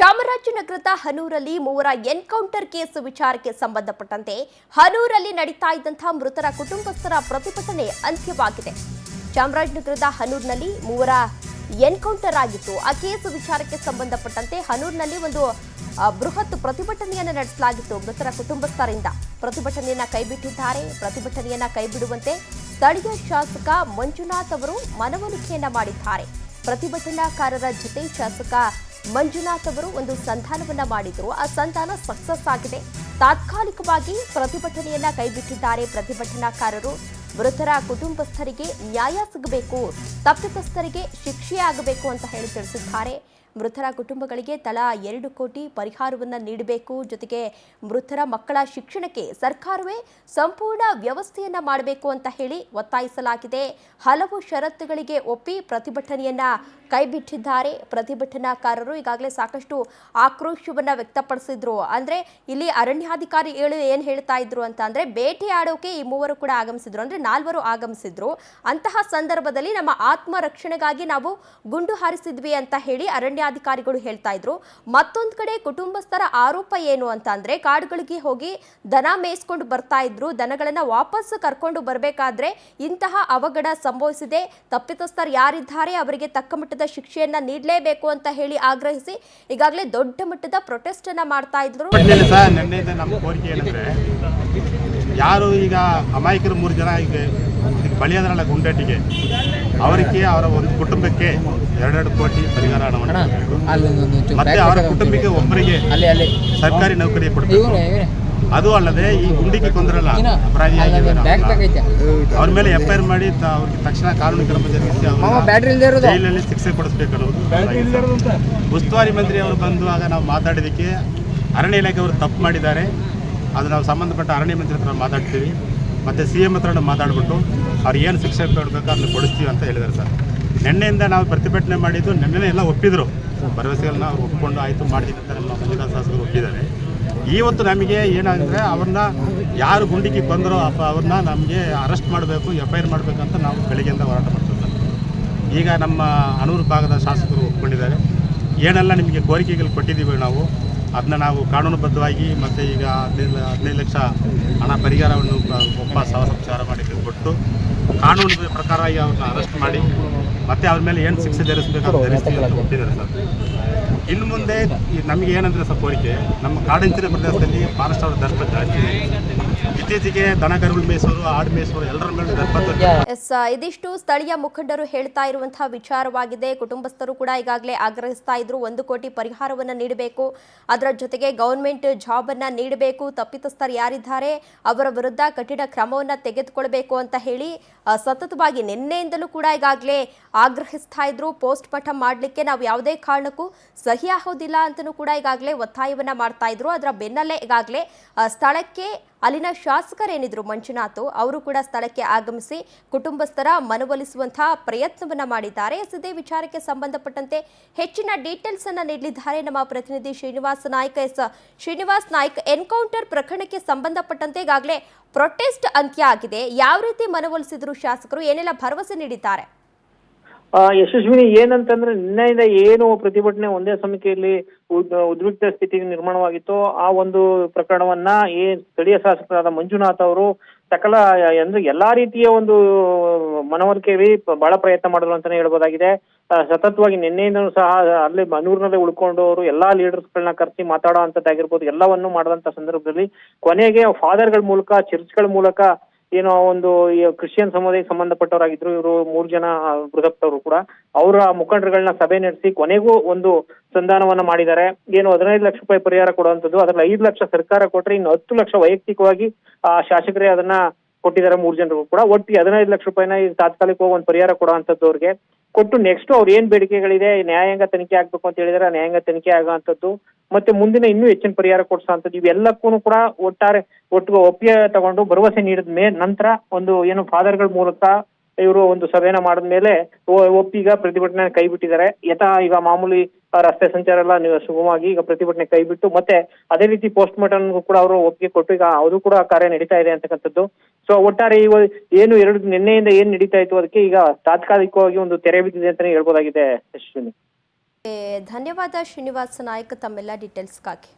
ಚಾಮರಾಜನಗರದ ಹನೂರಲ್ಲಿ ಮೂವರ encounter case ವಿಚಾರಕ್ಕೆ ಸಂಬಂಧಪಟ್ಟಂತೆ ಹನೂರಲ್ಲಿ ನಡೀತಾ ಇದ್ದಂತಹ ಮೃತರ ಕುಟುಂಬಸ್ಥರ ಪ್ರತಿಭಟನೆ ಅಂತ್ಯವಾಗಿದೆ. ಚಾಮರಾಜನಗರದ ಹನೂರಿನಲ್ಲಿ ಮೂವರ ಎನ್ಕೌಂಟರ್ ಆಗಿತ್ತು. ಆ ಕೇಸ್ ವಿಚಾರಕ್ಕೆ ಸಂಬಂಧಪಟ್ಟಂತೆ ಹನೂರಿನಲ್ಲಿ ಒಂದು ಬೃಹತ್ ಪ್ರತಿಭಟನೆಯನ್ನು ನಡೆಸಲಾಗಿತ್ತು. ಮೃತರ ಕುಟುಂಬಸ್ಥರಿಂದ ಪ್ರತಿಭಟನೆಯನ್ನ ಕೈಬಿಟ್ಟಿದ್ದಾರೆ. ಪ್ರತಿಭಟನೆಯನ್ನ ಕೈಬಿಡುವಂತೆ ಸ್ಥಳೀಯ ಶಾಸಕ ಮಂಜುನಾಥ್ ಅವರು ಮನವೊಲಿಕೆಯನ್ನ ಮಾಡಿದ್ದಾರೆ. ಪ್ರತಿಭಟನಾಕಾರರ ಜೊತೆ ಶಾಸಕ ಮಂಜುನಾಥ್ ಅವರು ಒಂದು ಸಂಧಾನವನ್ನ ಮಾಡಿದ್ರು. ಆ ಸಂಧಾನ ಸಕ್ಸಸ್ ಆಗಿದೆ. ತಾತ್ಕಾಲಿಕವಾಗಿ ಪ್ರತಿಭಟನೆಯನ್ನ ಕೈಬಿಟ್ಟಿದ್ದಾರೆ ಪ್ರತಿಭಟನಾಕಾರರು. ಮೃತರ ಕುಟುಂಬಸ್ಥರಿಗೆ ನ್ಯಾಯ ಸಿಗಬೇಕು, ತಪ್ಪಿತಸ್ಥರಿಗೆ ಶಿಕ್ಷೆಯಾಗಬೇಕು ಅಂತ ಹೇಳಿ ತಿಳಿಸಿದ್ದಾರೆ. ಮೃತರ ಕುಟುಂಬಗಳಿಗೆ ತಲಾ 2 ಕೋಟಿ ಪರಿಹಾರವನ್ನು ನೀಡಬೇಕು. ಜೊತೆಗೆ ಮೃತರ ಮಕ್ಕಳ ಶಿಕ್ಷಣಕ್ಕೆ ಸರ್ಕಾರವೇ ಸಂಪೂರ್ಣ ವ್ಯವಸ್ಥೆಯನ್ನ ಮಾಡಬೇಕು ಅಂತ ಹೇಳಿ ಒತ್ತಾಯಿಸಲಾಗಿದೆ. ಹಲವು ಷರತ್ತುಗಳಿಗೆ ಒಪ್ಪಿ ಪ್ರತಿಭಟನೆಯನ್ನ ಕೈಬಿಟ್ಟಿದ್ದಾರೆ. ಪ್ರತಿಭಟನಾಕಾರರು ಈಗಾಗಲೇ ಸಾಕಷ್ಟು ಆಕ್ರೋಶವನ್ನ ವ್ಯಕ್ತಪಡಿಸಿದ್ರು. ಅಂದ್ರೆ ಇಲ್ಲಿ ಅರಣ್ಯಾಧಿಕಾರಿ ಏನ್ ಹೇಳ್ತಾ ಇದ್ರು ಅಂತ ಅಂದ್ರೆ, ಬೇಟೆಯಾಡೋಕೆ ಈ ಮೂವರು ಕೂಡ ಆಗಮಿಸಿದ್ರು, ಅಂದ್ರೆ 4 ಆಗಮಿಸಿದ್ರು. ಅಂತಹ ಸಂದರ್ಭದಲ್ಲಿ ನಮ್ಮ ಆತ್ಮ ರಕ್ಷಣೆಗಾಗಿ ನಾವು ಗುಂಡು ಹಾರಿಸಿದ್ವಿ ಅಂತ ಹೇಳಿ ಅರಣ್ಯಾಧಿಕಾರಿಗಳು ಹೇಳ್ತಾ ಇದ್ರು. ಮತ್ತೊಂದು ಕಡೆ ಕುಟುಂಬಸ್ಥರ ಆರೋಪ ಏನು ಅಂತ ಅಂದ್ರೆ, ಕಾಡುಗಳಿಗೆ ಹೋಗಿ ದನ ಮೇಯಿಸ್ಕೊಂಡು ಬರ್ತಾ ಇದ್ರು. ದನಗಳನ್ನ ವಾಪಸ್ ಕರ್ಕೊಂಡು ಬರಬೇಕಾದ್ರೆ ಇಂತಹ ಅವಘಡ ಸಂಭವಿಸಿದೆ. ತಪ್ಪಿತಸ್ಥರು ಯಾರಿದ್ದಾರೆ ಅವರಿಗೆ ತಕ್ಕ ಮಟ್ಟದ ಶಿಕ್ಷೆಯನ್ನ ನೀಡಲೇಬೇಕು ಅಂತ ಹೇಳಿ ಆಗ್ರಹಿಸಿ ಈಗಾಗಲೇ ದೊಡ್ಡ ಮಟ್ಟದ ಪ್ರೊಟೆಸ್ಟ್ ಅನ್ನ ಮಾಡ್ತಾ ಇದ್ರು. ನಮ್ಮ ಕೋರಿಕೆ ಏನಂದ್ರೆ, ಯಾರು ಈಗ ಅಮಾಯಕರು 3 ಜನ ಈಗ ಬಲಿಯಾದ್ರಲ್ಲ ಗುಂಡೇಟಿಗೆ, ಅವರಿಗೆ ಅವರ ಒಂದು ಕುಟುಂಬಕ್ಕೆ 2 ಕೋಟಿ ಪರಿಹಾರ ಹಣವನ್ನು ಮತ್ತೆ ಅವರ ಕುಟುಂಬಕ್ಕೆ ಒಬ್ಬರಿಗೆ ಸರ್ಕಾರಿ ನೌಕರಿ ಕೊಡಬೇಕು. ಅದು ಅಲ್ಲದೆ ಈ ಗುಂಡಿಗೆ ಕೊಂದರಲ್ಲ ಅಪರಾಧಿಯಾಗಿದ್ದಾರೆ, ಅವ್ರ ಮೇಲೆ FIR ಮಾಡಿ ಅವ್ರಿಗೆ ತಕ್ಷಣ ಕಾನೂನು ಕ್ರಮ ಜರುಗಿಸಿ ಜೈಲಲ್ಲಿ ಶಿಕ್ಷೆ ಕೊಡಿಸ್ಬೇಕು ಅನ್ನೋದು. ಉಸ್ತುವಾರಿ ಮಂತ್ರಿ ಅವರು ಬಂದುವಾಗ ನಾವು ಮಾತಾಡಿದ್ದಕ್ಕೆ ಅರಣ್ಯ ಇಲಾಖೆ ಅವರು ತಪ್ಪು ಮಾಡಿದ್ದಾರೆ. ಅದು ನಾವು ಸಂಬಂಧಪಟ್ಟ ಅರಣ್ಯ ಮಂತ್ರಿ ಹತ್ರ ಮಾತಾಡ್ತೀವಿ, ಮತ್ತು CM ಹತ್ರ ಮಾತಾಡ್ಬಿಟ್ಟು ಅವ್ರು ಏನು ಶಿಕ್ಷೆ ಕೊಡಬೇಕು ಅದನ್ನು ಕೊಡಿಸ್ತೀವಿ ಅಂತ ಹೇಳಿದ್ದಾರೆ ಸರ್. ನಿನ್ನೆಯಿಂದ ನಾವು ಪ್ರತಿಭಟನೆ ಮಾಡಿದ್ದು, ನಿನ್ನೆ ಎಲ್ಲ ಒಪ್ಪಿದ್ರು, ಭರವಸೆಗಳನ್ನ ಅವ್ರು ಒಪ್ಪಿಕೊಂಡು ಆಯಿತು ಮಾಡ್ತೀವಿ ಅಂತ ನಮ್ಮ ಮಂಜುನಾಥ ಶಾಸಕರು ಒಪ್ಪಿದ್ದಾರೆ. ಇವತ್ತು ನಮಗೆ ಏನಾದರೆ, ಅವ್ರನ್ನ ಯಾರು ಗುಂಡಿಗೆ ಕೊಂದರೋ ಅವ್ರನ್ನ ನಮಗೆ ಅರೆಸ್ಟ್ ಮಾಡಬೇಕು, FIR ಮಾಡಬೇಕಂತ ನಾವು ಬೆಳಗ್ಗೆಯಿಂದ ಹೋರಾಟ ಮಾಡ್ತೀವಿ ಸರ್. ಈಗ ನಮ್ಮ ಹನೂರು ಭಾಗದ ಶಾಸಕರು ಒಪ್ಕೊಂಡಿದ್ದಾರೆ. ಏನೆಲ್ಲ ನಿಮಗೆ ಕೋರಿಕೆಗಳು ಕೊಟ್ಟಿದ್ದೀವಿ ನಾವು, ಅದನ್ನ ನಾವು ಕಾನೂನುಬದ್ಧವಾಗಿ ಮತ್ತು ಈಗ 15 ಲಕ್ಷ ಹಣ ಪರಿಹಾರವನ್ನು ಒಬ್ಬ ಶವಸಂಸ್ಕಾರ ಮಾಡಿ ಕೊಟ್ಟು ಕಾನೂನು ಪ್ರಕಾರವಾಗಿ ಅವ್ರನ್ನ ಅರೆಸ್ಟ್ ಮಾಡಿ ಮತ್ತೆ ಅವ್ರ ಮೇಲೆ ಏನು ಶಿಕ್ಷೆ ಧರಿಸಬೇಕು ಅಂತ ಕೊಟ್ಟಿದ್ದಾರೆ ಸರ್. ಇನ್ನು ಮುಂದೆ ನಮಗೆ ಏನಂದರೆ ಸರ್ ಕೋರಿಕೆ, ನಮ್ಮ ಕಾಡಂಚಿನ ಪ್ರದೇಶದಲ್ಲಿ ಫಾರೆಸ್ಟ್ ಅವರ ದರ್ಪ ಜಾಸ್ತಿ. ಇತ್ತೀಚೆಗೆ ದನಕರುಗಳು ಮೇಯಿಸೋರು, ಆಡು ಮೇಯಿಸೋರು ಎಲ್ಲರ ಮೇಲೆ ದರ್ಪ. ಇದಿಷ್ಟು ಸ್ಥಳೀಯ ಮುಖಂಡರು ಹೇಳ್ತಾ ಇರುವಂತಹ ವಿಚಾರವಾಗಿದೆ. ಕುಟುಂಬಸ್ಥರು ಕೂಡ ಈಗಾಗಲೇ ಆಗ್ರಹಿಸ್ತಾ ಇದ್ರು, 1 ಕೋಟಿ ಪರಿಹಾರವನ್ನು ನೀಡಬೇಕು, ಅದರ ಜೊತೆಗೆ ಗೌರ್ಮೆಂಟ್ ಜಾಬ್ ಅನ್ನ ನೀಡಬೇಕು, ತಪ್ಪಿತಸ್ಥರು ಯಾರಿದ್ದಾರೆ ಅವರ ವಿರುದ್ಧ ಕಠಿಣ ಕ್ರಮವನ್ನು ತೆಗೆದುಕೊಳ್ಬೇಕು ಅಂತ ಹೇಳಿ ಸತತವಾಗಿ ನಿನ್ನೆಯಿಂದಲೂ ಕೂಡ ಈಗಾಗಲೇ ಆಗ್ರಹಿಸ್ತಾ ಇದ್ರು. ಪೋಸ್ಟ್ ಮಾರ್ಟಮ್ ಮಾಡಲಿಕ್ಕೆ ನಾವು ಯಾವುದೇ ಕಾರಣಕ್ಕೂ ಸಹಿ ಆಗೋದಿಲ್ಲ ಅಂತಲೂ ಕೂಡ ಈಗಾಗಲೇ ಒತ್ತಾಯವನ್ನ ಮಾಡ್ತಾ ಇದ್ರು. ಅದರ ಬೆನ್ನಲ್ಲೇ ಈಗಾಗಲೇ ಸ್ಥಳಕ್ಕೆ ಅಲ್ಲಿನ ಶಾಸಕರೇನಿದ್ರು ಮಂಜುನಾಥ್ ಅವರು ಕೂಡ ಸ್ಥಳಕ್ಕೆ ಆಗಮಿಸಿ ಕುಟುಂಬಸ್ಥರ ಮನವೊಲಿಸುವಂತಹ ಪ್ರಯತ್ನವನ್ನ ಮಾಡಿದ್ದಾರೆ. ಇದೇ ವಿಚಾರಕ್ಕೆ ಸಂಬಂಧಪಟ್ಟಂತೆ ಹೆಚ್ಚಿನ ಡೀಟೇಲ್ಸ್ ಅನ್ನ ನೀಡಲಿದ್ದಾರೆ ನಮ್ಮ ಪ್ರತಿನಿಧಿ ಶ್ರೀನಿವಾಸ್ ನಾಯ್ಕ್. ಶ್ರೀನಿವಾಸ್ ನಾಯ್ಕ್, ಎನ್ಕೌಂಟರ್ ಪ್ರಕರಣಕ್ಕೆ ಸಂಬಂಧಪಟ್ಟಂತೆ ಈಗಾಗಲೇ ಪ್ರೊಟೆಸ್ಟ್ ಅಂತ್ಯ ಆಗಿದೆ. ಯಾವ ರೀತಿ ಮನವೊಲಿಸಿದ್ರು ಶಾಸಕರು, ಏನೆಲ್ಲ ಭರವಸೆ ನೀಡಿದ್ದಾರೆ? ಯಶಸ್ವಿನಿ, ಏನಂತಂದ್ರೆ ನಿನ್ನೆಯಿಂದ ಏನು ಪ್ರತಿಭಟನೆ ಒಂದೇ ಸಮಿತಿಯಲ್ಲಿ ಉದ್ವಿಗ್ನ ಸ್ಥಿತಿ ನಿರ್ಮಾಣವಾಗಿತ್ತು, ಆ ಒಂದು ಪ್ರಕರಣವನ್ನ ಸ್ಥಳೀಯ ಶಾಸಕರಾದ ಮಂಜುನಾಥ್ ಅವರು ಸಕಲ ಅಂದ್ರೆ ಎಲ್ಲಾ ರೀತಿಯ ಒಂದು ಮನವೊಲಿಕೆಯಲ್ಲಿ ಬಹಳ ಪ್ರಯತ್ನ ಮಾಡಿದ್ರು ಅಂತಾನೆ ಹೇಳ್ಬೋದಾಗಿದೆ. ಸತತವಾಗಿ ನಿನ್ನೆಯಿಂದಲೂ ಸಹ ಅಲ್ಲಿ ಹನೂರಿನಲ್ಲೇ ಉಳ್ಕೊಂಡವರು ಎಲ್ಲಾ ಲೀಡರ್ಸ್ಗಳನ್ನ ಕರೆಸಿ ಮಾತಾಡೋ ಅಂತದ್ದಾಗಿರ್ಬೋದು, ಎಲ್ಲವನ್ನೂ ಮಾಡಿದಂತ ಸಂದರ್ಭದಲ್ಲಿ ಕೊನೆಗೆ ಫಾದರ್ಗಳ ಮೂಲಕ, ಚರ್ಚ್ಗಳ ಮೂಲಕ ಏನೋ ಒಂದು ಕ್ರಿಶ್ಚಿಯನ್ ಸಮುದಾಯಕ್ಕೆ ಸಂಬಂಧಪಟ್ಟವರಾಗಿದ್ರು ಇವರು 3 ಜನ ಮೃತಪಟ್ಟವರು ಕೂಡ, ಅವರ ಮುಖಂಡರುಗಳನ್ನ ಸಭೆ ನಡೆಸಿ ಕೊನೆಗೂ ಒಂದು ಸಂಧಾನವನ್ನ ಮಾಡಿದ್ದಾರೆ. ಏನು 15 ಲಕ್ಷ ರೂಪಾಯಿ ಪರಿಹಾರ ಕೊಡುವಂಥದ್ದು, ಅದ್ರಲ್ಲಿ 5 ಲಕ್ಷ ಸರ್ಕಾರ ಕೊಟ್ರೆ ಇನ್ನು 10 ಲಕ್ಷ ವೈಯಕ್ತಿಕವಾಗಿ ಶಾಸಕರೇ ಅದನ್ನ ಕೊಟ್ಟಿದ್ದಾರೆ 3 ಜನರಿಗೂ ಕೂಡ. ಒಟ್ಟು 15 ಲಕ್ಷ ರೂಪಾಯಿನ ಈಗ ತಾತ್ಕಾಲಿಕವಾಗಿ ಒಂದು ಪರಿಹಾರ ಕೊಡುವಂಥದ್ದು ಅವ್ರಿಗೆ ಕೊಟ್ಟು, ನೆಕ್ಸ್ಟ್ ಅವ್ರು ಏನ್ ಬೇಡಿಕೆಗಳಿದೆ, ನ್ಯಾಯಾಂಗ ತನಿಖೆ ಆಗ್ಬೇಕು ಅಂತ ಹೇಳಿದಾರೆ, ನ್ಯಾಯಾಂಗ ತನಿಖೆ ಆಗುವಂಥದ್ದು, ಮತ್ತೆ ಮುಂದಿನ ಇನ್ನೂ ಹೆಚ್ಚಿನ ಪರಿಹಾರ ಕೊಡಿಸುವಂಥದ್ದು, ಇವೆಲ್ಲಕ್ಕೂ ಕೂಡ ಒಟ್ಟಿಗೆ ಒಪ್ಪಿಗೆ ತಗೊಂಡು ಭರವಸೆ ನೀಡಿದ ನಂತರ ಒಂದು ಏನು ಫಾದರ್ಗಳ ಮೂಲಕ ಇವರು ಒಂದು ಸಭೆನ ಮಾಡಿದ್ಮೇಲೆ ಒಪ್ಪೀಗ ಪ್ರತಿಭಟನೆ ಕೈ ಬಿಟ್ಟಿದ್ದಾರೆ. ಈಗ ಮಾಮೂಲಿ ರಸ್ತೆ ಸಂಚಾರ ಎಲ್ಲ ಸುಗಮವಾಗಿ ಈಗ ಪ್ರತಿಭಟನೆ ಕೈ ಬಿಟ್ಟು, ಮತ್ತೆ ಅದೇ ರೀತಿ ಪೋಸ್ಟ್ ಮಾರ್ಟಮ್ ಕೂಡ ಅವರು ಒಪ್ಪಿಗೆ ಕೊಟ್ಟು ಈಗ ಅದು ಕೂಡ ಕಾರ್ಯ ನಡೀತಾ ಇದೆ ಅಂತಕ್ಕಂಥದ್ದು. ಸೊ ಒಟ್ಟಾರೆ ಏನು ನಿನ್ನೆಯಿಂದ ಏನ್ ನಡೀತಾ ಇತ್ತು ಅದಕ್ಕೆ ಈಗ ತಾತ್ಕಾಲಿಕವಾಗಿ ಒಂದು ತೆರೆ ಬಿದ್ದಿದೆ ಅಂತಾನೆ ಹೇಳ್ಬೋದಾಗಿದೆ. ಅಶ್ವಿನಿ. ಧನ್ಯವಾದ ಶ್ರೀನಿವಾಸ ನಾಯ್ಕ ತಮ್ಮೆಲ್ಲ ಡೀಟೇಲ್ಸ್ಗಾಗಿ.